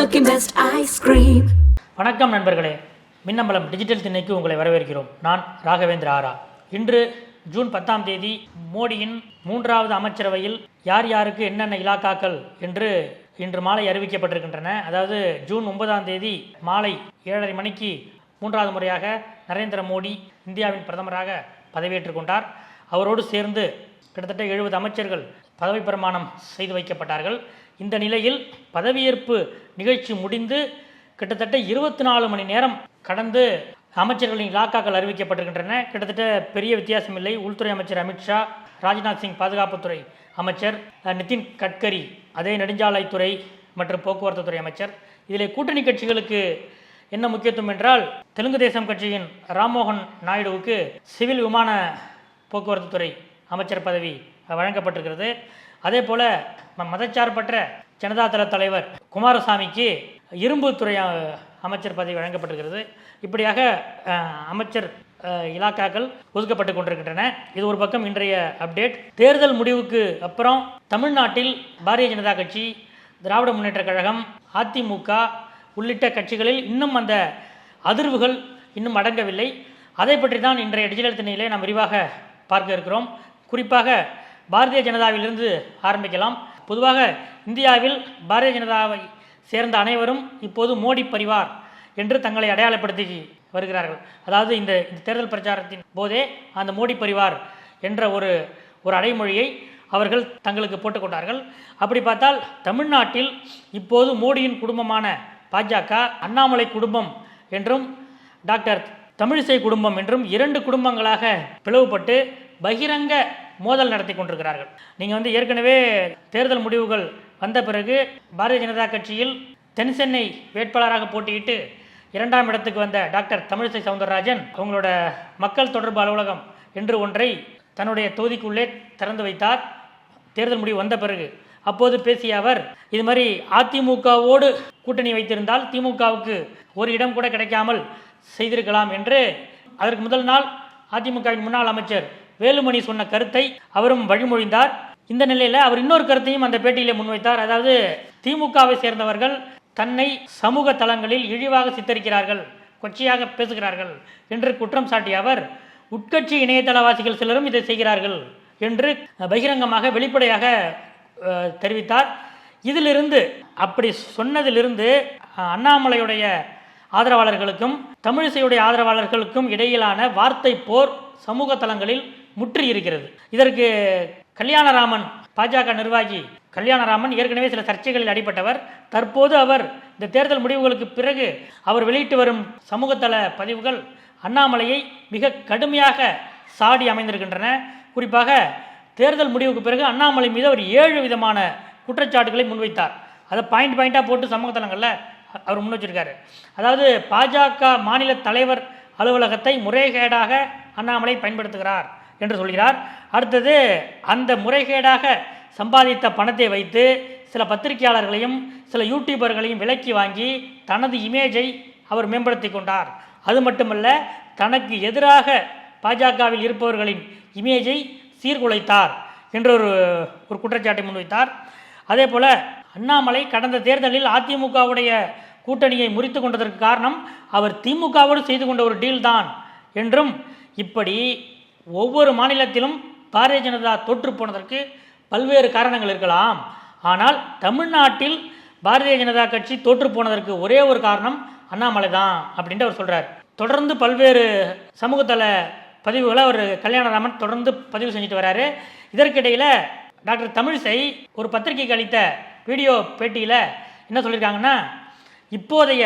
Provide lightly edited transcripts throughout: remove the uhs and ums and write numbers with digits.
Milky Mist ice cream. வணக்கம் நண்பர்களே, Minnambalam digital திண்ணைக்கு உங்களை வரவேற்கிறோம். நான் ராகவேந்திர ஆரா. இன்று ஜூன் 10ஆம் தேதி மோடியின் 3வது அமைச்சரவையில் யார் யாருக்கு என்னென்ன இலாக்காக்கள் என்று இன்று மாலை அறிவிக்கப்பட்டிருக்கின்றன. அதாவது ஜூன் 9ஆம் தேதி மாலை 7:30 மணிக்கு 3வது முறையாக நரேந்திர மோடி இந்தியாவின் பிரதமராக பதவியேற்றுக் கொண்டார். அவரோடு சேர்ந்து கிட்டத்தட்ட 70 அமைச்சர்கள் பதவி பிரமாணம் செய்து வைக்கப்பட்டார்கள். இந்த நிலையில் பதவியேற்பு நிகழ்ச்சி முடிந்து கிட்டத்தட்ட 24 மணி நேரம் கடந்து அமைச்சர்களின் இலாக்காக்கள் அறிவிக்கப்பட்டிருக்கின்றன. கிட்டத்தட்ட பெரிய வித்தியாசம் இல்லை. உள்துறை அமைச்சர் அமித்ஷா, ராஜ்நாத் சிங் பாதுகாப்புத்துறை அமைச்சர், நிதின் கட்கரி அதே நெடுஞ்சாலைத்துறை மற்றும் போக்குவரத்து துறை அமைச்சர். இதில் கூட்டணி கட்சிகளுக்கு என்ன முக்கியத்துவம் என்றால், தெலுங்கு தேசம் கட்சியின் ராம்மோகன் நாயுடுவுக்கு சிவில் விமான போக்குவரத்து துறை அமைச்சர் பதவி வழங்கப்பட்டிருக்கிறது. அதே போல மதச்சார்பற்ற ஜனதாதள தலைவர் குமாரசாமிக்கு இரும்புத்துறை அமைச்சர் பதவி வழங்கப்பட்டிருக்கிறது. இப்படியாக அமைச்சர் இலாக்காக்கள் ஒதுக்கப்பட்டு கொண்டிருக்கின்றன. இது ஒரு பக்கம் இன்றைய அப்டேட். தேர்தல் முடிவுக்கு அப்புறம் தமிழ்நாட்டில் பாரதிய ஜனதா கட்சி, திராவிட முன்னேற்ற கழகம், அதிமுக உள்ளிட்ட கட்சிகளில் இன்னும் அந்த அதிர்வுகள் இன்னும் அடங்கவில்லை. அதை பற்றி தான் இன்றைய டிஜிட்டல் திண்ணையிலே நாம் விரிவாக பார்க்க இருக்கிறோம். குறிப்பாக பாரதிய ஜனதாவிலிருந்து ஆரம்பிக்கலாம். பொதுவாக இந்தியாவில் பாரதிய ஜனதாவை சேர்ந்த அனைவரும் இப்போது மோடி பரிவார் என்று தங்களை அடையாளப்படுத்தி வருகிறார்கள். அதாவது இந்த தேர்தல் பிரச்சாரத்தின் போதே அந்த மோடி பரிவார் என்ற ஒரு அடைமொழியை அவர்கள் தங்களுக்கு போட்டுக்கொண்டார்கள். அப்படி பார்த்தால் தமிழ்நாட்டில் இப்போது மோடியின் குடும்பமான பாஜக அண்ணாமலை குடும்பம் என்றும் டாக்டர் தமிழிசை குடும்பம் என்றும் 2 குடும்பங்களாக பிளவுபட்டு பகிரங்க மோதல் நடத்தி கொண்டிருக்கிறார்கள். நீங்கள் ஏற்கனவே தேர்தல் முடிவுகள் வந்த பிறகு பாரதிய ஜனதா கட்சியில் தென்சென்னை வேட்பாளராக போட்டியிட்டு 2ஆம் இடத்துக்கு வந்த டாக்டர் தமிழிசை சவுந்தரராஜன் அவங்களோட மக்கள் தொடர்பு அலுவலகம் என்று ஒன்றை தன்னுடைய தொகுதிக்குள்ளே திறந்து வைத்தார். தேர்தல் முடிவு வந்த பிறகு அப்போது பேசிய அவர், இது மாதிரி அதிமுகவோடு கூட்டணி வைத்திருந்தால் திமுகவுக்கு ஒரு இடம் கூட கிடைக்காமல் செய்திருக்கலாம் என்று அதற்கு முதல் நாள் அதிமுகவின் முன்னாள் அமைச்சர் வேலுமணி சொன்ன கருத்தை அவரும் வழிமொழிந்தார். இந்த நிலையில் அவர் இன்னொரு கருத்தையும் அந்த பேட்டியிலே முன்வைத்தார். அதாவது திமுகவை சேர்ந்தவர்கள் தன்னை சமூக தளங்களில் இழிவாக சித்தரிக்கிறார்கள், கொச்சையாக பேசுகிறார்கள் என்று குற்றம் சாட்டிய அவர், உட்கட்சி இணையதளவாசிகள் சிலரும் இதை செய்கிறார்கள் என்று பகிரங்கமாக வெளிப்படையாக தெரிவித்தார். இதிலிருந்து, அப்படி சொன்னதிலிருந்து அண்ணாமலையுடைய ஆதரவாளர்களுக்கும் தமிழிசையுடைய ஆதரவாளர்களுக்கும் இடையிலான வார்த்தை போர் சமூக தளங்களில் முற்றி இருக்கிறது. இதற்கு கல்யாணராமன், பாஜக நிர்வாகி கல்யாணராமன் ஏற்கனவே சில சர்ச்சைகளில் அடிபட்டவர். தற்போது அவர் இந்த தேர்தல் முடிவுகளுக்கு பிறகு அவர் வெளியிட்டு வரும் சமூகத்தள பதிவுகள் அண்ணாமலையை மிக கடுமையாக சாடி அமைந்திருக்கின்றன. குறிப்பாக தேர்தல் முடிவுக்கு பிறகு அண்ணாமலை மீது அவர் 7 விதமான குற்றச்சாட்டுகளை முன்வைத்தார். அதை பாயிண்டாக போட்டு சமூக தளங்களில் அவர் முன் வச்சிருக்காரு. அதாவது பாஜக மாநில தலைவர் அலுவலகத்தை முறைகேடாக அண்ணாமலை பயன்படுத்துகிறார் என்று சொல்கிறார். அடுத்தது, அந்த முறைகேடாக சம்பாதித்த பணத்தை வைத்து சில பத்திரிகையாளர்களையும் சில யூடியூபர்களையும் விலக்கி வாங்கி தனது இமேஜை அவர் மேம்படுத்தி கொண்டார். அது மட்டுமல்ல, தனக்கு எதிராக பாஜகவில் இருப்பவர்களின் இமேஜை சீர்குலைத்தார் என்ற ஒரு குற்றச்சாட்டை முன்வைத்தார். அதே போல் அண்ணாமலை கடந்த தேர்தலில் அதிமுகவுடைய கூட்டணியை முறித்து கொண்டதற்கு காரணம் அவர் திமுகவோடு செய்து கொண்ட ஒரு டீல் தான் என்றும், இப்படி ஒவ்வொரு மாநிலத்திலும் பாரதிய ஜனதா தோற்று போனதற்கு பல்வேறு காரணங்கள் இருக்கலாம். ஆனால் தமிழ்நாட்டில் பாரதிய ஜனதா கட்சி தோற்று போனதற்கு ஒரே ஒரு காரணம் அண்ணாமலை தான் அப்படின்ட்டு அவர் சொல்கிறார். தொடர்ந்து பல்வேறு சமூகத்தள பதிவுகளை அவர் கல்யாணராமன் தொடர்ந்து பதிவு செஞ்சுட்டு வர்றாரு. இதற்கிடையில் டாக்டர் தமிழிசை ஒரு பத்திரிகைக்கு அளித்த வீடியோ பேட்டியில் என்ன சொல்லியிருக்காங்கன்னா, இப்போதைய,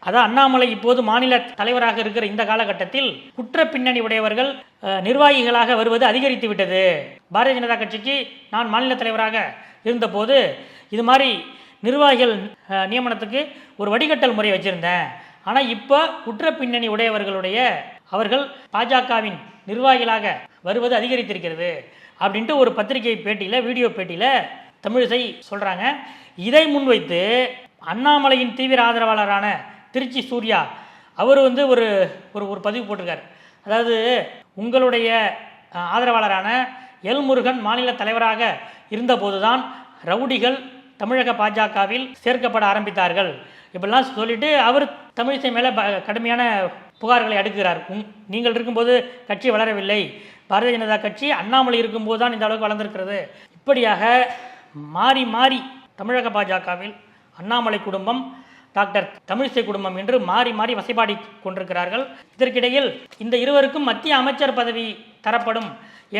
அதாவது அண்ணாமலை இப்போது மாநில தலைவராக இருக்கிற இந்த காலகட்டத்தில் குற்ற பின்னணி உடையவர்கள் நிர்வாகிகளாக வருவது அதிகரித்து விட்டது. பாரதிய ஜனதா கட்சிக்கு நான் மாநில தலைவராக இருந்தபோது இது மாதிரி நிர்வாகிகள் நியமனத்துக்கு ஒரு வடிகட்டல் முறை வச்சுருந்தேன். ஆனால் இப்போ குற்ற பின்னணி உடையவர்களுடைய அவர்கள் பாஜகவின் நிர்வாகிகளாக வருவது அதிகரித்திருக்கிறது அப்படின்ட்டு ஒரு பத்திரிகை பேட்டியில், வீடியோ பேட்டியில் தமிழிசை சொல்கிறாங்க. இதை முன்வைத்து அண்ணாமலையின் தீவிர ஆதரவாளரான திருச்சி சூர்யா அவர் ஒரு ஒரு பதிவு போட்டிருக்கார். அதாவது, உங்களுடைய ஆதரவாளரான எல் முருகன் மாநில தலைவராக இருந்தபோதுதான் ரவுடிகள் தமிழக பாஜகவில் சேர்க்கப்பட ஆரம்பித்தார்கள். இப்படிலாம் சொல்லிட்டு அவர் தமிழிசை மேலே கடுமையான புகார்களை அடுக்குகிறார். நீங்கள் இருக்கும்போது கட்சி வளரவில்லை, பாரதிய ஜனதா கட்சி அண்ணாமலை இருக்கும்போது தான் இந்த அளவுக்கு வளர்ந்திருக்கிறது. இப்படியாக மாறி மாறி தமிழக பாஜகவில் அண்ணாமலை குடும்பம், டாக்டர் தமிழிசை குடும்பம் என்று மாறி மாறி வசைபாடி கொண்டிருக்கிறார்கள். இதற்கிடையில் இந்த இருவருக்கும் மத்திய அமைச்சர் பதவி தரப்படும்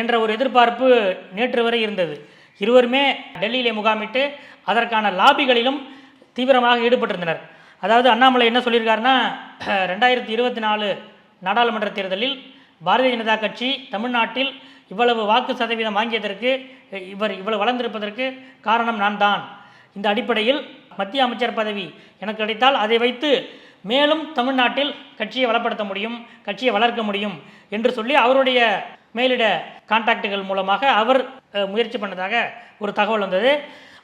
என்ற ஒரு எதிர்பார்ப்பு நேற்று வரை இருந்தது. இருவருமே டெல்லியிலே முகாமிட்டு அதற்கான லாபிகளிலும் தீவிரமாக ஈடுபட்டிருந்தனர். அதாவது அண்ணாமலை என்ன சொல்லியிருக்காருன்னா, 2024 நாடாளுமன்ற தேர்தலில் பாரதிய ஜனதா கட்சி தமிழ்நாட்டில் இவ்வளவு வாக்கு சதவீதம் வாங்கியதற்கு, இவ்வளவு வளர்ந்திருப்பதற்கு காரணம் நான் தான். இந்த அடிப்படையில் மத்திய அமைச்சர் பதவி எனக்கு கிடைத்தால் அதை வைத்து மேலும் தமிழ்நாட்டில் கட்சியை வளப்படுத்த முடியும், கட்சியை வளர்க்க முடியும் என்று சொல்லி அவருடைய மேலிட கான்டாக்டுகள் மூலமாக அவர் முயற்சி பண்ணதாக ஒரு தகவல் வந்தது.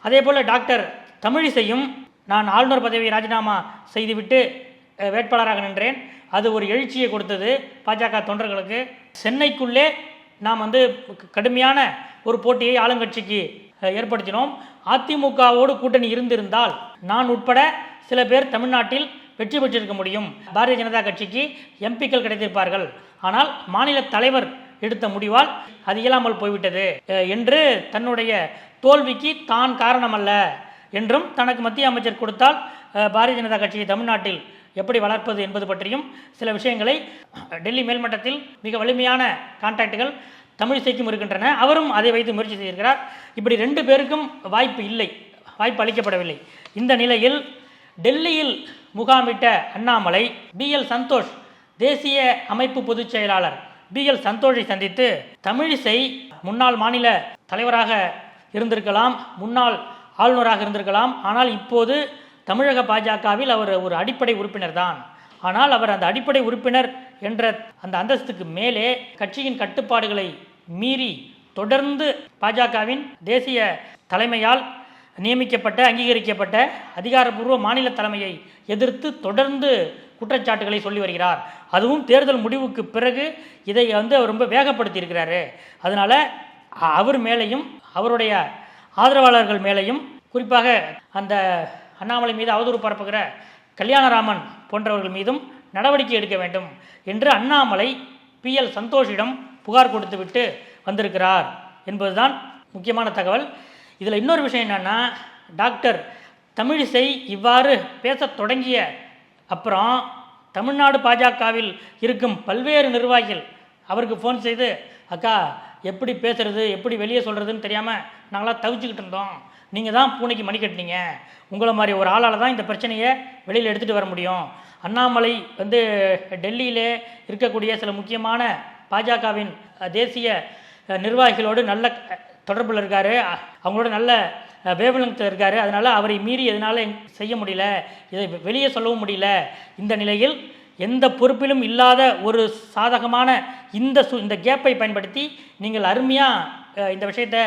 அதே போல் டாக்டர் தமிழிசையும் நான் ஆளுநர் பதவியை ராஜினாமா செய்துவிட்டு வேட்பாளராக நின்றேன், அது ஒரு எழுச்சியை கொடுத்தது பாஜக தொண்டர்களுக்கு. சென்னைக்குள்ளே நாம் கடுமையான ஒரு போட்டியை ஆளுங்கட்சிக்கு ஏற்படுத்தினோம். அதிமுகவோடு கூட்டணி இருந்திருந்தால் நான் உட்பட சில பேர் தமிழ்நாட்டில் வெற்றி பெற்றிருக்க முடியும், பாரதிய ஜனதா கட்சிக்கு எம்பிக்கள் கிடைத்திருப்பார்கள். ஆனால் மாநில தலைவர் எடுத்த முடிவால் அது இயலாமல் போய்விட்டது என்று தன்னுடைய தோல்விக்கு தான் காரணமல்ல என்றும், தனக்கு மத்திய அமைச்சர் கொடுத்தால் பாரதிய ஜனதா கட்சியை தமிழ்நாட்டில் எப்படி வளர்ப்பது என்பது பற்றியும் சில விஷயங்களை டெல்லி மேல்மட்டத்தில் மிக வலிமையான கான்டாக்டுகள் தமிழிசைக்கும் இருக்கின்றன. அவரும் அதை வைத்து முயற்சி செய்திருக்கிறார். இப்படி 2 பேருக்கும் வாய்ப்பு அளிக்கப்படவில்லை. இந்த நிலையில் டெல்லியில் முகாமிட்ட அண்ணாமலை BL சந்தோஷ், தேசிய அமைப்பு பொதுச் செயலாளர் BL சந்தோஷை சந்தித்து, தமிழிசை முன்னாள் மாநில தலைவராக இருந்திருக்கலாம், முன்னாள் ஆளுநராக இருந்திருக்கலாம், ஆனால் இப்போது தமிழக பாஜகவில் அவர் ஒரு அடிப்படை உறுப்பினர் தான். ஆனால் அவர் அந்த அடிப்படை உறுப்பினர் என்ற அந்த அந்தஸ்துக்கு மேலே கட்சியின் கட்டுப்பாடுகளை மீறி தொடர்ந்து பாஜகவின் தேசிய தலைமையால் நியமிக்கப்பட்ட, அங்கீகரிக்கப்பட்ட அதிகாரப்பூர்வ மாநில தலைமையை எதிர்த்து தொடர்ந்து குற்றச்சாட்டுகளை சொல்லி வருகிறார். அதுவும் தேர்தல் முடிவுக்கு பிறகு இதை அவர் ரொம்ப வேகப்படுத்தி இருக்கிறாரு. அதனால் அவர் மேலேயும் அவருடைய ஆதரவாளர்கள் மேலேயும், குறிப்பாக அந்த அண்ணாமலை மீது அவதூறு பரப்புகிற கல்யாணராமன் போன்றவர்கள் மீதும் நடவடிக்கை எடுக்க வேண்டும் என்று அண்ணாமலை PL சந்தோஷிடம் புகார் கொடுத்துவிட்டு வந்திருக்கிறார் என்பதுதான் முக்கியமான தகவல். இதில் இன்னொரு விஷயம் என்னென்னா, டாக்டர் தமிழிசை இவ்வாறு பேசத் தொடங்கிய அப்புறம் தமிழ்நாடு பாஜகவில் இருக்கும் பல்வேறு நிர்வாகிகள் அவருக்கு ஃபோன் செய்து, அக்கா எப்படி பேசுறது, எப்படி வெளியே சொல்கிறதுன்னு தெரியாமல் நாங்களாம் தவிச்சுக்கிட்டு இருந்தோம், நீங்கள் தான் பூனைக்கு மணி கட்டினீங்க, உங்களை மாதிரி ஒரு ஆளால் தான் இந்த பிரச்சனையை வெளியில் எடுத்துகிட்டு வர முடியும். அண்ணாமலை டெல்லியிலே இருக்கக்கூடிய சில முக்கியமான பாஜகவின் தேசிய நிர்வாகிகளோடு நல்ல தொடர்பில் இருக்கார், அவங்களோட நல்ல வேவலங்கத்தில் இருக்கார். அதனால் அவரை மீறி எதனால் செய்ய முடியல, இதை வெளியே சொல்லவும் முடியல. இந்த நிலையில் எந்த பொறுப்பிலும் இல்லாத ஒரு சாதகமான இந்த கேப்பை பயன்படுத்தி நீங்கள் அருமையாக இந்த விஷயத்தை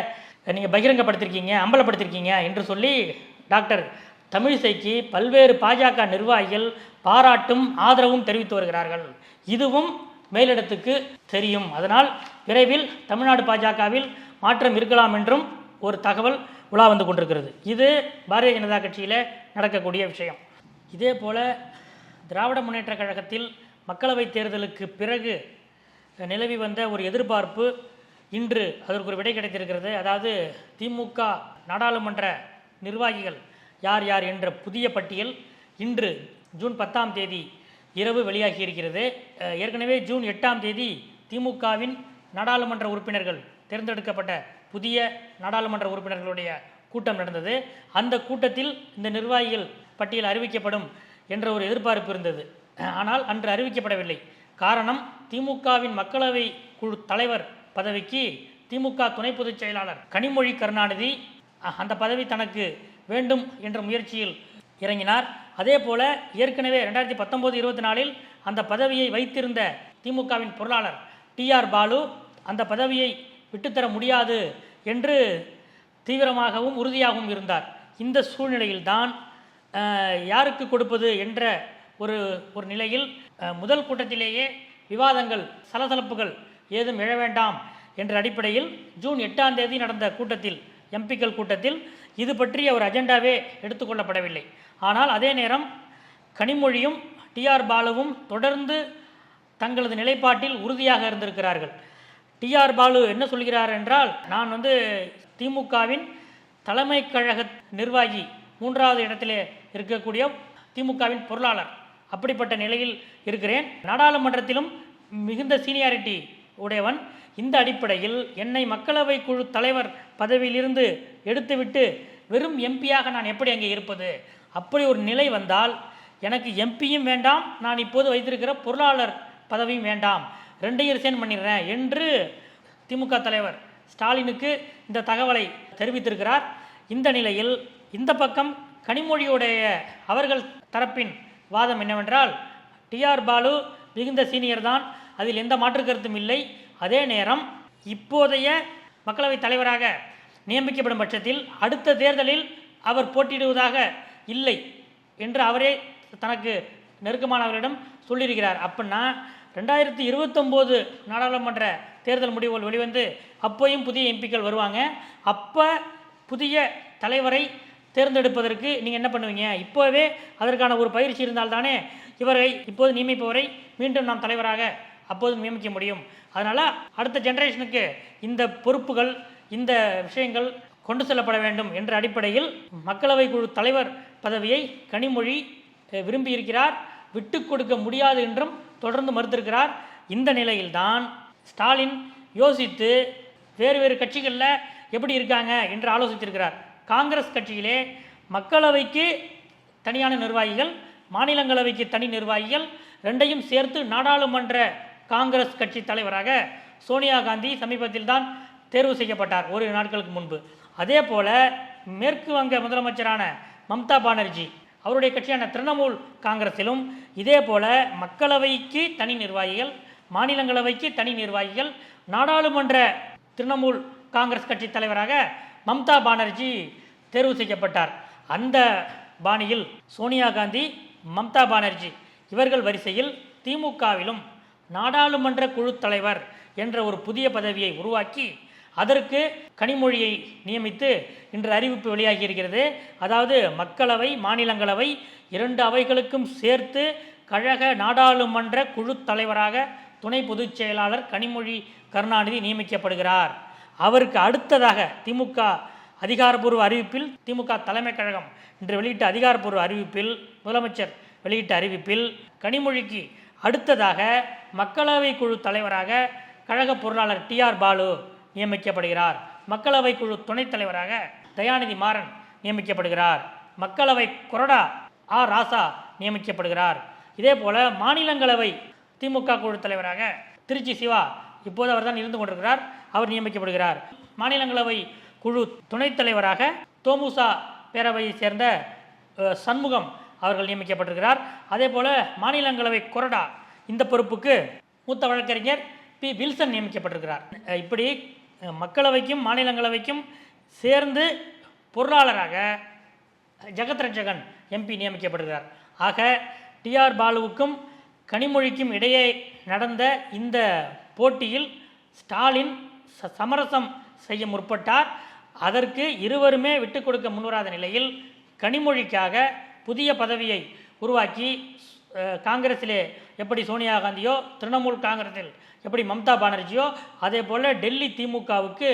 நீங்கள் பகிரங்கப்படுத்திருக்கீங்க, அம்பலப்படுத்திருக்கீங்க என்று சொல்லி டாக்டர் தமிழிசைக்கு பல்வேறு பாஜக நிர்வாகிகள் பாராட்டும் ஆதரவும் தெரிவித்து வருகிறார்கள். இதுவும் மேலிடத்துக்கு தெரியும். அதனால் விரைவில் தமிழ்நாடு பாஜகவில் மாற்றம் இருக்கலாம் என்றும் ஒரு தகவல் உலா வந்து கொண்டிருக்கிறது. இது பாரதிய ஜனதா கட்சியில் நடக்கக்கூடிய விஷயம். இதே போல் திராவிட முன்னேற்ற கழகத்தில் மக்களவைத் தேர்தலுக்கு பிறகு நிலவி வந்த ஒரு எதிர்பார்ப்பு இன்று அதற்கு ஒரு விடை கிடைத்திருக்கிறது. அதாவது திமுக நாடாளுமன்ற நிர்வாகிகள் யார் யார் என்ற புதிய பட்டியல் இன்று ஜூன் 10ஆம் தேதி இரவு வெளியாகி இருக்கிறது. ஏற்கனவே ஜூன் 8ஆம் தேதி திமுகவின் நாடாளுமன்ற உறுப்பினர்கள் தேர்ந்தெடுக்கப்பட்ட புதிய நாடாளுமன்ற உறுப்பினர்களுடைய கூட்டம் நடந்தது. அந்த கூட்டத்தில் இந்த நிர்வாகிகள் பட்டியல் அறிவிக்கப்படும் என்ற ஒரு எதிர்பார்ப்பு இருந்தது. ஆனால் அன்று அறிவிக்கப்படவில்லை. காரணம், திமுகவின் மக்களவை குழு தலைவர் பதவிக்கு திமுக துணை பொதுச் செயலாளர் கனிமொழி கருணாநிதி அந்த பதவி தனக்கு வேண்டும் என்ற முயற்சியில் இறங்கினார். அதே போல ஏற்கனவே 2019-24 அந்த பதவியை வைத்திருந்த திமுகவின் பொருளாளர் TR பாலு அந்த பதவியை விட்டுத்தர முடியாது என்று தீவிரமாகவும் உறுதியாகவும் இருந்தார். இந்த சூழ்நிலையில்தான் யாருக்கு கொடுப்பது என்ற ஒரு நிலையில் முதல் கூட்டத்திலேயே விவாதங்கள், சலசலப்புகள் ஏதும் எழ வேண்டாம் என்ற அடிப்படையில் ஜூன் 8ஆம் தேதி நடந்த கூட்டத்தில், எம்பிக்கள் கூட்டத்தில் இது பற்றி அவர் அஜெண்டாவே எடுத்துக்கொள்ளப்படவில்லை. ஆனால் அதே நேரம் கனிமொழியும் டிஆர் பாலுவும் தொடர்ந்து தங்களது நிலைப்பாட்டில் உறுதியாக இருந்திருக்கிறார்கள். டிஆர் பாலு என்ன சொல்கிறார் என்றால், நான் திமுகவின் தலைமை கழக நிர்வாகி, 3வது இடத்திலே இருக்கக்கூடிய திமுகவின் பொருளாளர், அப்படிப்பட்ட நிலையில் இருக்கிறேன். நாடாளுமன்றத்திலும் மிகுந்த சீனியாரிட்டி உடையவன். இந்த அடிப்படையில் என்னை மக்களவை குழு தலைவர் பதவியிலிருந்து எடுத்துவிட்டு வெறும் எம்பியாக நான் எப்படி அங்கே இருப்பது? அப்படி ஒரு நிலை வந்தால் எனக்கு எம்பியும் வேண்டாம், நான் இப்போது வைத்திருக்கிற பொருளாளர் பதவியும் வேண்டாம், 2ஐயும் ரிசைன் பண்ணிடுறேன் என்று திமுக தலைவர் ஸ்டாலினுக்கு இந்த தகவலை தெரிவித்திருக்கிறார். இந்த நிலையில் இந்த பக்கம் கனிமொழியுடைய அவர்கள் தரப்பின் வாதம் என்னவென்றால், டிஆர் பாலு மிகுந்த சீனியர் தான், அதில் எந்த மாற்று கருத்தும் இல்லை. அதே நேரம் இப்போதைய மக்களவைத் தலைவராக நியமிக்கப்படும் பட்சத்தில் அடுத்த தேர்தலில் அவர் போட்டியிடுவதாக இல்லை என்று அவரே தனக்கு நெருக்கமானவர்களிடம் சொல்லியிருக்கிறார். அப்படின்னா 2029 நாடாளுமன்ற தேர்தல் முடிவுகள் வெளிவந்து அப்போயும் புதிய எம்பிக்கள் வருவாங்க. அப்போ புதிய தலைவரை தேர்ந்தெடுப்பதற்கு நீங்கள் என்ன பண்ணுவீங்க? இப்போவே அதற்கான ஒரு பயிற்சி இருந்தால்தானே இவரை இப்போது நியமிப்பவரை மீண்டும் நாம் தலைவராக அப்போது நியமிக்க முடியும். அதனால் அடுத்த ஜெனரேஷனுக்கு இந்த பொறுப்புகள், இந்த விஷயங்கள் கொண்டு செல்லப்பட வேண்டும் என்ற அடிப்படையில் மக்களவை குழு தலைவர் பதவியை கனிமொழி விரும்பியிருக்கிறார். விட்டு கொடுக்க முடியாது என்றும் தொடர்ந்து மறுத்திருக்கிறார். இந்த நிலையில்தான் ஸ்டாலின் யோசித்து வேறு வேறு கட்சிகளில் எப்படி இருக்காங்க என்று ஆலோசித்திருக்கிறார். காங்கிரஸ் கட்சியிலே மக்களவைக்கு தனியான நிர்வாகிகள், மாநிலங்களவைக்கு தனி நிர்வாகிகள், 2ஐயும் சேர்த்து நாடாளுமன்ற காங்கிரஸ் கட்சி தலைவராக சோனியா காந்தி சமீபத்தில் தான் தேர்வு செய்யப்பட்டார், ஒரு நாட்களுக்கு முன்பு. அதே போல மேற்கு வங்க முதலமைச்சரான மம்தா பானர்ஜி அவருடைய கட்சியான திரிணாமுல் காங்கிரஸிலும் இதே போல மக்களவைக்கு தனி நிர்வாகிகள், மாநிலங்களவைக்கு தனி நிர்வாகிகள், நாடாளுமன்ற திரிணாமுல் காங்கிரஸ் கட்சி தலைவராக மம்தா பானர்ஜி தேர்வு செய்யப்பட்டார். அந்த பாணியில் சோனியா காந்தி, மம்தா பானர்ஜி இவர்கள் வரிசையில் திமுகவிலும் நாடாளுமன்ற குழு தலைவர் என்ற ஒரு புதிய பதவியை உருவாக்கி அதற்கு கனிமொழியை நியமித்து இன்று அறிவிப்பு வெளியாகி இருக்கிறது. அதாவது மக்களவை, மாநிலங்களவை 2 அவைகளுக்கும் சேர்த்து கழக நாடாளுமன்ற குழு தலைவராக துணை பொதுச் செயலாளர் கனிமொழி கருணாநிதி நியமிக்கப்படுகிறார். அவருக்கு அடுத்ததாக திமுக அதிகாரப்பூர்வ அறிவிப்பில், திமுக தலைமை கழகம் இன்று வெளியிட்ட அதிகாரப்பூர்வ அறிவிப்பில், முதலமைச்சர் வெளியிட்ட அறிவிப்பில் கனிமொழிக்கு அடுத்ததாக மக்களவை குழு தலைவராக கழக பொருளாளர் டிஆர் பாலு நியமிக்கப்படுகிறார். மக்களவை குழு துணைத் தலைவராக தயாநிதி மாறன் நியமிக்கப்படுகிறார். மக்களவை கொறடா ஆர் ராசா நியமிக்கப்படுகிறார். இதே போல மாநிலங்களவை திமுக குழு தலைவராக திருச்சி சிவா, இப்போது அவர் தான் இருந்து கொண்டிருக்கிறார், அவர் நியமிக்கப்படுகிறார். மாநிலங்களவை குழு துணைத் தலைவராக தோமுசா பேரவையை சேர்ந்த சண்முகம் அவர்கள் நியமிக்கப்பட்டிருக்கிறார். அதே போல மாநிலங்களவை கொறடா இந்த பொறுப்புக்கு மூத்த வழக்கறிஞர் பி வில்சன் நியமிக்கப்பட்டிருக்கிறார். இப்படி மக்களவைக்கும் மாநிலங்களவைக்கும் சேர்ந்து பொருளாளராக ஜெகத் ரட்சகன் எம்பி நியமிக்கப்படுகிறார். ஆக டிஆர் பாலுவுக்கும் கனிமொழிக்கும் இடையே நடந்த இந்த போட்டியில் ஸ்டாலின் சமரசம் செய்ய முற்பட்டார். அதற்கு இருவருமே விட்டு கொடுக்க முன்வராத நிலையில் கனிமொழிக்காக புதிய பதவியை உருவாக்கி காங்கிரஸிலே எப்படி சோனியா காந்தியோ, திரிணாமுல் காங்கிரஸில் எப்படி மம்தா பானர்ஜியோ, அதே போல் டெல்லி திமுகவுக்கு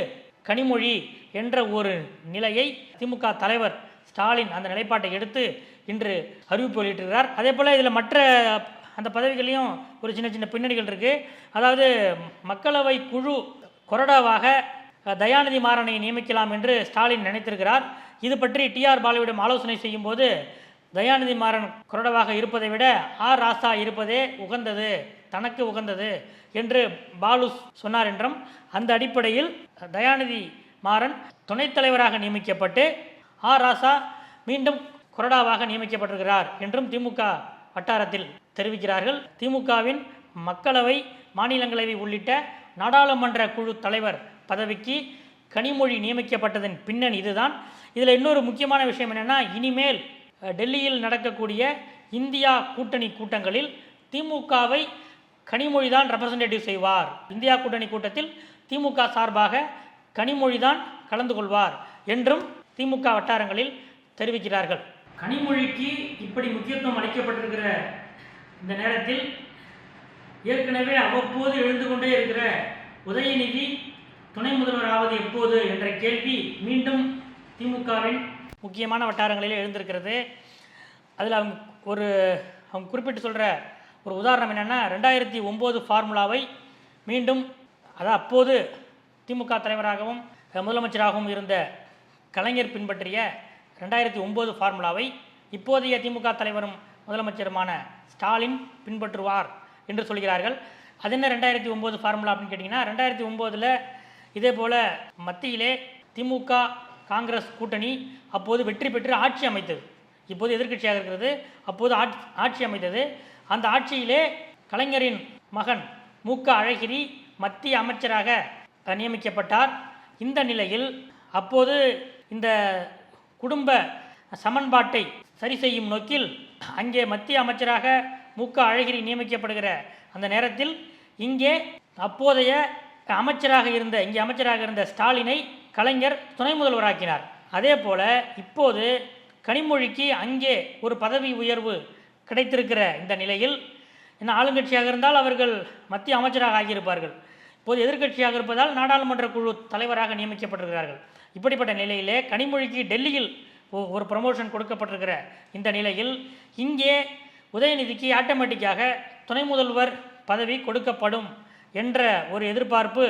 கனிமொழி என்ற ஒரு நிலையை திமுக தலைவர் ஸ்டாலின் அந்த நிலைப்பாட்டை எடுத்து இன்று அறிவிப்பு வெளியிட்டிருக்கிறார். அதே போல் இதில் மற்ற அந்த பதவிகளையும் ஒரு சின்ன சின்ன பின்னணிகள் இருக்குது. அதாவது மக்களவை குழு கொறடாவாக தயாநிதி மாறனை நியமிக்கலாம் என்று ஸ்டாலின் நினைத்திருக்கிறார். இது பற்றி டிஆர் பாலுவிடம் ஆலோசனை செய்யும்போது தயாநிதி மாறன் கொறடாவாக இருப்பதை விட ஆர் ராசா இருப்பதே உகந்தது, தனக்கு உகந்தது என்று பாலு சொன்னார் என்றும், அந்த அடிப்படையில் தயாநிதி மாறன் துணைத் தலைவராக நியமிக்கப்பட்டு ஆர் ராசா மீண்டும் கொறடாவாக நியமிக்கப்பட்டிருக்கிறார் என்றும் திமுக வட்டாரத்தில் தெரிவிக்கிறார்கள். திமுகவின் மக்களவை, மாநிலங்களவை உள்ளிட்ட நாடாளுமன்ற குழு தலைவர் பதவிக்கு கனிமொழி நியமிக்கப்பட்டதன் பின்னணி இதுதான். இதில் இன்னொரு முக்கியமான விஷயம் என்னென்னா, இனிமேல் டெல்லியில் நடக்கக்கூடிய இந்தியா கூட்டணி கூட்டங்களில் திமுகவை கனிமொழி தான் ரெப்ரசன்டேட்டிவ் செய்வார். இந்தியா கூட்டணி கூட்டத்தில் திமுக சார்பாக கனிமொழி தான் கலந்து கொள்வார் என்றும் திமுக வட்டாரங்களில் தெரிவிக்கிறார்கள். கனிமொழிக்கு இப்படி முக்கியத்துவம் அளிக்கப்பட்டிருக்கிற இந்த நேரத்தில் ஏற்கனவே அவ்வப்போது எழுந்து கொண்டே இருக்கிற உதயநிதி துணை முதல்வராவது எப்போது என்ற கேள்வி மீண்டும் திமுகவின் முக்கியமான வட்டாரங்களில் எழுந்திருக்கிறது. அதில் அவங்க குறிப்பிட்டு சொல்கிற ஒரு உதாரணம் என்னென்னா, 2009 ஃபார்முலாவை மீண்டும், அதாவது அப்போது திமுக தலைவராகவும் முதலமைச்சராகவும் இருந்த கலைஞர் பின்பற்றிய 2009 ஃபார்முலாவை இப்போதைய திமுக தலைவரும் முதலமைச்சருமான ஸ்டாலின் பின்பற்றுவார் என்று சொல்கிறார்கள். அது என்ன 2009 ஃபார்முலா அப்படின்னு கேட்டிங்கன்னா, 2009 இதே போல் மத்தியிலே திமுக காங்கிரஸ் கூட்டணி அப்போது வெற்றி பெற்று ஆட்சி அமைத்தது. இப்போது எதிர்க்கட்சியாக இருக்கிறது, அப்போது ஆட்சி அமைத்தது. அந்த ஆட்சியிலே கலைஞரின் மகன் மு.க. அழகிரி மத்திய அமைச்சராக நியமிக்கப்பட்டார். இந்த நிலையில் அப்போது இந்த குடும்ப சமன்பாட்டை சரி செய்யும் நோக்கில் அங்கே மத்திய அமைச்சராக மு.க. அழகிரி நியமிக்கப்படுகிற அந்த நேரத்தில் இங்கே அப்போதைய அமைச்சராக இருந்த ஸ்டாலினை கலைஞர் துணை முதல்வராக்கினார். அதே போல இப்போது கனிமொழிக்கு அங்கே ஒரு பதவி உயர்வு கிடைத்திருக்கிற இந்த நிலையில், என்ன ஆளுங்கட்சியாக இருந்தால் அவர்கள் மத்திய அமைச்சராக ஆகியிருப்பார்கள். இப்போது எதிர்க்கட்சியாக இருப்பதால் நாடாளுமன்ற குழு தலைவராக நியமிக்கப்பட்டிருக்கிறார்கள். இப்படிப்பட்ட நிலையிலே கனிமொழிக்கு டெல்லியில் ஒரு ப்ரமோஷன் கொடுக்கப்பட்டிருக்கிற இந்த நிலையில் இங்கே உதயநிதிக்கு ஆட்டோமேட்டிக்காக துணை முதல்வர் பதவி கொடுக்கப்படும் என்ற ஒரு எதிர்பார்ப்பு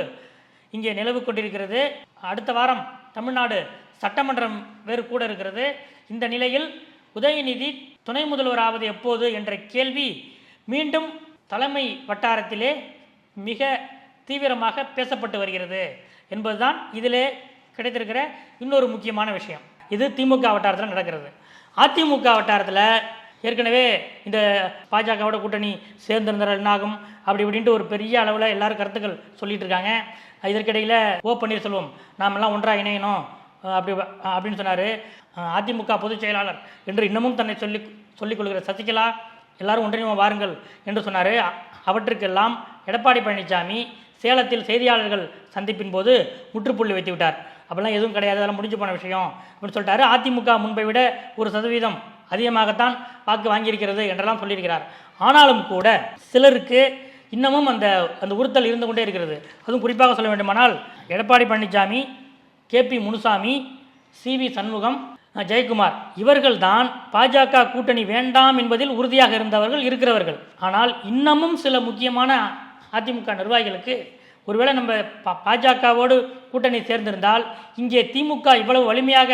இங்கே நிலவு கொண்டிருக்கிறது. அடுத்த வாரம் தமிழ்நாடு சட்டமன்றம் வேறு கூட இருக்கிறது. இந்த நிலையில் உதயநிதி துணை முதல்வராவது எப்போது என்ற கேள்வி மீண்டும் தலைமை வட்டாரத்திலே மிக தீவிரமாக பேசப்பட்டு வருகிறது என்பதுதான் இதிலே கிடைத்திருக்கிற இன்னொரு முக்கியமான விஷயம். இது திமுக வட்டாரத்தில் நடக்கிறது. அதிமுக வட்டாரத்தில் ஏற்கனவே இந்த பாஜகவோட கூட்டணி சேர்ந்திருந்தால் என்னாகும் அப்படி இப்படின்ட்டு ஒரு பெரிய அளவில் எல்லாரும் கருத்துக்கள் சொல்லிட்டு இருக்காங்க. இதற்கிடையில் ஓ பன்னீர்செல்வம் நாமெல்லாம் ஒன்றாக இணையணும் அப்படின்னு சொன்னார். அதிமுக பொதுச் செயலாளர் என்று இன்னமும் தன்னை சொல்லிக் கொள்கிற சசிகலா எல்லாரும் ஒன்றிணைவோம் வாருங்கள் என்று சொன்னார். அவற்றுக்கெல்லாம் எடப்பாடி பழனிசாமி சேலத்தில் செய்தியாளர்கள் சந்திப்பின் போது முற்றுப்புள்ளி வைத்து விட்டார். அப்படிலாம் எதுவும் கிடையாது, அதெல்லாம் முடிஞ்சு போன விஷயம் அப்படின்னு சொல்லிட்டாரு. அதிமுக முன்பை விட 1% அதிகமாகத்தான் வாக்கு வாங்கியிருக்கிறது என்றெல்லாம் சொல்லியிருக்கிறார். ஆனாலும் கூட சிலருக்கு இன்னமும் அந்த உறுத்தல் இருந்து கொண்டே இருக்கிறது. அதுவும் குறிப்பாக சொல்ல வேண்டுமானால் எடப்பாடி பழனிசாமி, கே.பி. முனுசாமி, சி.வி. சண்முகம், ஜெயக்குமார் இவர்கள் தான் பாஜக கூட்டணி வேண்டாம் என்பதில் உறுதியாக இருக்கிறவர்கள். ஆனால் இன்னமும் சில முக்கியமான அதிமுக நிர்வாகிகளுக்கு ஒருவேளை நம்ம பாஜகவோடு கூட்டணி சேர்ந்திருந்தால் இங்கே திமுக இவ்வளவு வலிமையாக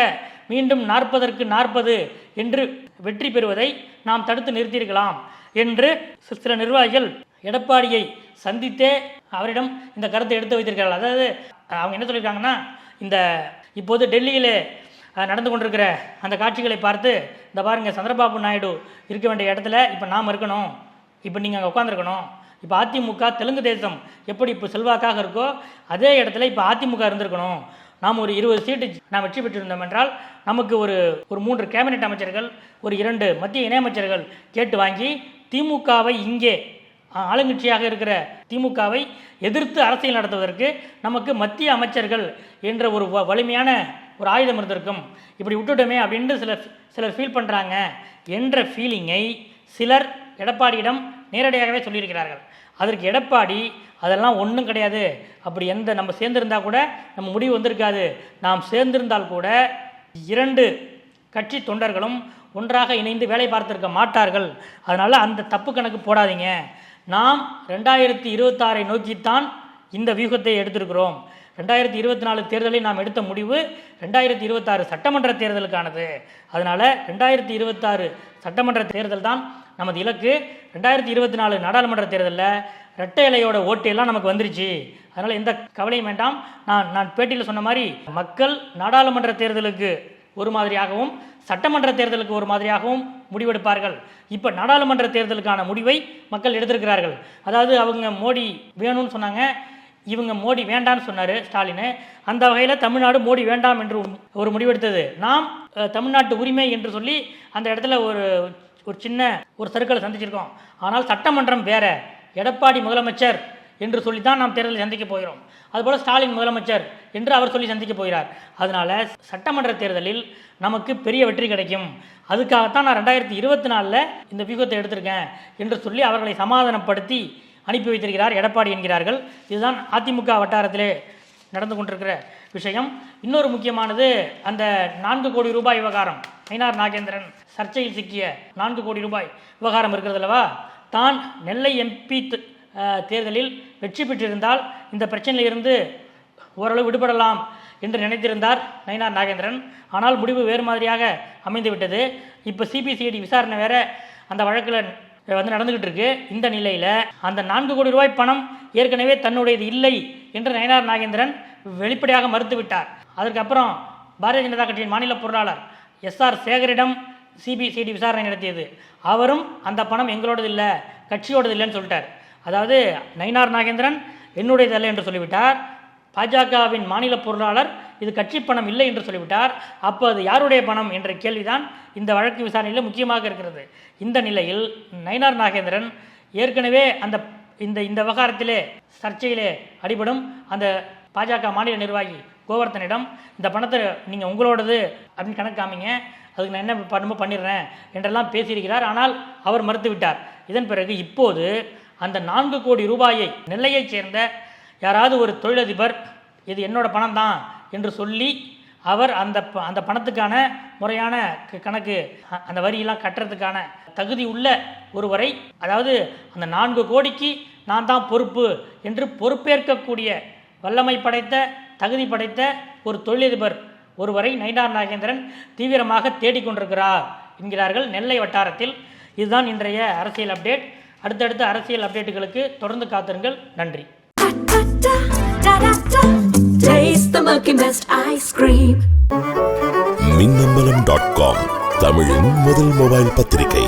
மீண்டும் 40க்கு 40 என்று வெற்றி பெறுவதை நாம் தடுத்து நிறுத்தியிருக்கலாம் என்று சில நிர்வாகிகள் எடப்பாடியை சந்தித்தே அவரிடம் இந்த கருத்தை எடுத்து வைத்திருக்கிறார்கள். அதாவது அவங்க என்ன சொல்லியிருக்காங்கன்னா, இப்போது டெல்லியிலே நடந்து கொண்டிருக்கிற அந்த காட்சிகளை பார்த்து, இந்த பாருங்கள் சந்திரபாபு நாயுடு இருக்க வேண்டிய இடத்துல இப்போ நாம் இருக்கணும், இப்போ நீங்கள் அங்கே உட்காந்துருக்கணும். இப்போ அதிமுக தெலுங்கு தேசம் எப்படி இப்போ செல்வாக்காக இருக்கோ அதே இடத்துல இப்போ அதிமுக இருந்திருக்கணும். நாம் ஒரு 20 சீட்டு நாம் வெற்றி பெற்றிருந்தோம் என்றால் நமக்கு ஒரு 3 கேபினெட் அமைச்சர்கள், ஒரு 2 மத்திய இணையமைச்சர்கள் கேட்டு வாங்கி திமுகவை இங்கே ஆளுங்கட்சியாக இருக்கிற திமுகவை எதிர்த்து அரசியல் நடத்துவதற்கு நமக்கு மத்திய அமைச்சர்கள் என்ற ஒரு வலிமையான ஒரு ஆயுதம் இருந்திருக்கும். இப்படி விட்டுட்டோமே அப்படின்ட்டு சிலர் ஃபீல் பண்ணுறாங்க என்ற ஃபீலிங்கை சிலர் எடப்பாடியிடம் நேரடியாகவே சொல்லியிருக்கிறார்கள். அதற்கு எடப்பாடி அதெல்லாம் ஒன்றும் கிடையாது, அப்படி நம்ம சேர்ந்திருந்தால் கூட நம்ம முடிவு வந்திருக்காது, நாம் சேர்ந்திருந்தால் கூட 2 கட்சி தொண்டர்களும் ஒன்றாக இணைந்து வேலை பார்த்திருக்க மாட்டார்கள், அதனால் அந்த தப்பு கணக்கு போடாதீங்க. நாம் 2026 நோக்கித்தான் இந்த வியூகத்தை எடுத்திருக்கிறோம். 2024 தேர்தலில் நாம் எடுத்த முடிவு 2026 சட்டமன்ற தேர்தலுக்கானது. அதனால் 2026 சட்டமன்ற தேர்தல் தான் நமது இலக்கு. 2024 நாடாளுமன்ற தேர்தலில் இரட்டை இலையோட ஓட்டு எல்லாம் நமக்கு வந்துருச்சு, அதனால் எந்த கவலையும் வேண்டாம். நான் பேட்டியில் சொன்ன மாதிரி மக்கள் நாடாளுமன்ற தேர்தலுக்கு ஒரு மாதிரியாகவும் சட்டமன்ற தேர்தலுக்கு ஒரு மாதிரியாகவும் முடிவெடுப்பார்கள். இப்போ நாடாளுமன்ற தேர்தலுக்கான முடிவை மக்கள் எடுத்திருக்கிறார்கள். அதாவது அவங்க மோடி வேணும்னு சொன்னாங்க, இவங்க மோடி வேண்டான்னு சொன்னார் ஸ்டாலின். அந்த வகையில் தமிழ்நாடு மோடி வேண்டாம் என்று ஒரு முடிவெடுத்தது. நாம் தமிழ்நாட்டு உரிமை என்று சொல்லி அந்த இடத்துல ஒரு சின்ன சர்க்கிளை சந்திச்சிருக்கோம். ஆனால் சட்டமன்றம் வேற, எடப்பாடி முதலமைச்சர் என்று சொல்லித்தான் நாம் தேர்தலை சந்திக்க போகிறோம். அதுபோல் ஸ்டாலின் முதலமைச்சர் என்று அவர் சொல்லி சந்திக்க போகிறார். அதனால் சட்டமன்ற தேர்தலில் நமக்கு பெரிய வெற்றி கிடைக்கும், அதுக்காகத்தான் நான் 2024 இந்த வியூகத்தை எடுத்திருக்கேன் என்று சொல்லி அவர்களை சமாதானப்படுத்தி அனுப்பி வைத்திருக்கிறார் எடப்பாடி என்கிறார்கள். இதுதான் அதிமுக வட்டாரத்திலே நடந்து கொண்டிருக்கிற விஷயம். இன்னொரு முக்கியமானது அந்த 4 கோடி ரூபாய் விவகாரம். நயினார் நாகேந்திரன் சர்ச்சையில் சிக்கிய 4 கோடி ரூபாய் விவகாரம் இருக்கிறது அல்லவா. தான் நெல்லை எம்பி தேர்தலில் வெற்றி பெற்றிருந்தால் இந்த பிரச்சனையிலிருந்து ஓரளவு விடுபடலாம் என்று நினைத்திருந்தார் நயினார் நாகேந்திரன். ஆனால் முடிவு வேறு மாதிரியாக அமைந்து விட்டது. இப்போ சிபிசிஐடி விசாரணை வேற அந்த வழக்கில் நடந்துகிட்டு இருக்கு. இந்த நிலையில் அந்த 4 கோடி ரூபாய் பணம் ஏற்கனவே தன்னுடையது இல்லை என்று நயினார் நாகேந்திரன் வெளிப்படையாக மறுத்துவிட்டார். அதற்கப்புறம் பாரதிய ஜனதா கட்சியின் மாநில பொருளாளர் SR சேகரிடம் சிபிசிஐடி விசாரணை நடத்தியது. அவரும் அந்த பணம் எங்களோடது இல்லை, கட்சியோடது இல்லைன்னு சொல்லிட்டார். அதாவது நயினார் நாகேந்திரன் என்னுடையது அல்ல என்று சொல்லிவிட்டார். பாஜகவின் மாநில பொருளாளர் இது கட்சி பணம் இல்லை என்று சொல்லிவிட்டார். அப்போ அது யாருடைய பணம் என்ற கேள்விதான் இந்த வழக்கு விசாரணையில் முக்கியமாக இருக்கிறது. இந்த நிலையில் நயினார் நாகேந்திரன் ஏற்கனவே இந்த விவகாரத்திலே சர்ச்சையிலே அடிபடும் அந்த பாஜக மாநில நிர்வாகி கோவர்த்தனிடம் இந்த பணத்தை நீங்கள் உங்களோடது அப்படின்னு கணக்கு காமிங்க, அதுக்கு நான் என்ன பண்ணுமோ பண்ணிடுறேன் என்றெல்லாம் பேசியிருக்கிறார். ஆனால் அவர் மறுத்துவிட்டார். இதன் பிறகு இப்போது அந்த 4 கோடி ரூபாயை நெல்லையைச் சேர்ந்த யாராவது ஒரு தொழிலதிபர் இது என்னோட பணம் தான் என்று சொல்லி அவர் அந்த பணத்துக்கான முறையான கணக்கு அந்த வரியெல்லாம் கட்டுறதுக்கான தகுதி உள்ள ஒருவரை, அதாவது அந்த 4 கோடிக்கு நான் தான் பொறுப்பு என்று பொறுப்பேற்கக்கூடிய வல்லமை படைத்த தகுதி படைத்த ஒரு தொழிலதிபர் ஒருவரை நயினார் நாகேந்திரன் தீவிரமாக தேடிக்கொண்டிருக்கிறார் என்கிறார்கள் நெல்லை வட்டாரத்தில். இதுதான் இன்றைய அரசியல் அப்டேட். அடுத்தடுத்த அரசியல் அப்டேட்டுகளுக்கு தொடர்ந்து காத்திருங்கள். நன்றி. மின்னம்பலம்.com தமிழின் முதல் மொபைல் பத்திரிகை.